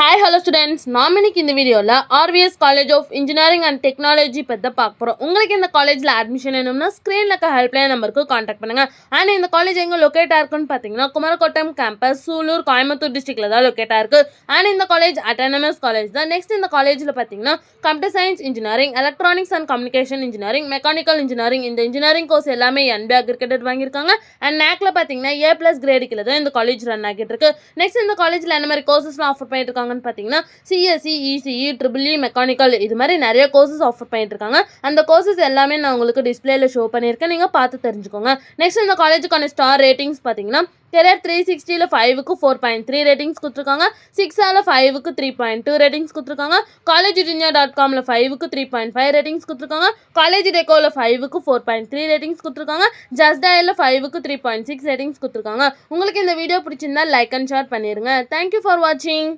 Hi, hello students. நான் இன்னைக்கு இந்த வீடியோவில் RVS College of Engineering and Technology பற்றி பார்க்க போகிறோம். உங்களுக்கு இந்த காலேஜில் அட்மிஷன் வேணும்னா ஸ்க்ரீனில் இருக்க ஹெல்ப்லைன் நம்பருக்கு காண்டாக்ட் பண்ணுங்கள். அண்ட் இந்த காலேஜ் எங்கே லொக்கேட் ஆயிருக்குன்னு பார்த்தீங்கன்னா குமரக்கோட்டம் கேம்பஸ் சூலூர் கோயம்புத்தூர் டிஸ்ட்ரிக்டில் தான் லொக்கேட் ஆயிருக்கு. அண்ட் இந்த காலேஜ் அட்டானமஸ் காலேஜ் தான். நெக்ஸ்ட் இந்த காலேஜில் பார்த்தீங்கன்னா computer science engineering, electronics and communication engineering, mechanical engineering, இந்த இன்ஜினியரிங் கோர்ஸ் எல்லாமே NB அக்ரிகேட்டட் வாங்கியிருக்காங்க. அண்ட் நேக்கில் பார்த்தீங்கன்னா A+ கிரேடுக்கில் தான் இந்த காலேஜ் ரன் ஆகிட்டு இருக்கு. நெக்ஸ்ட் இந்த காலேஜில் என்ன மாதிரி கோர்சஸ்லாம் ஆஃபர் பண்ணிட்டு இருக்காங்கன்னு பார்த்தீங்கன்னா CSE, ECE, EEE, மெக்கானிக்கல் இது மாதிரி நிறைய கோர்சஸ் ஆஃபர் பண்ணிட்டு இருக்காங்க. அந்த கோர்சஸ் எல்லாமே நான் உங்களுக்கு டிஸ்பிளேல ஷோ பண்ணியிருக்கேன், நீங்கள் பார்த்து தெரிஞ்சுக்கோங்க. நெக்ஸ்ட் இந்த காலேஜுக்கான ஸ்டார் ரேட்டிங்ஸ் பார்த்தீங்கன்னா கெரியர் 360ல் 5க்கு 4.3 ரேட்டிங்ஸ் கொடுத்துருக்காங்க. 6ஆல் 5க்கு 3.2 ரேட்டிங்ஸ் கொடுத்துருக்காங்க. collegeindia.comல 5க்கு 3.5 ரேட்டிங்ஸ் கொடுத்துருக்காங்க. காலேஜ் டெக்கோவில் 5க்கு 4.3 ரேட்டிங்ஸ் கொடுத்துருக்காங்க. ஜஸ்டயரில் 5க்கு 3.6 ரேட்டிங்ஸ் கொடுத்துருக்காங்க. உங்களுக்கு இந்த வீடியோ பிடிச்சிருந்தா லைக் அண்ட் ஷேர் பண்ணிடுங்க. தேங்க்யூ ஃபார் வாட்சிங்.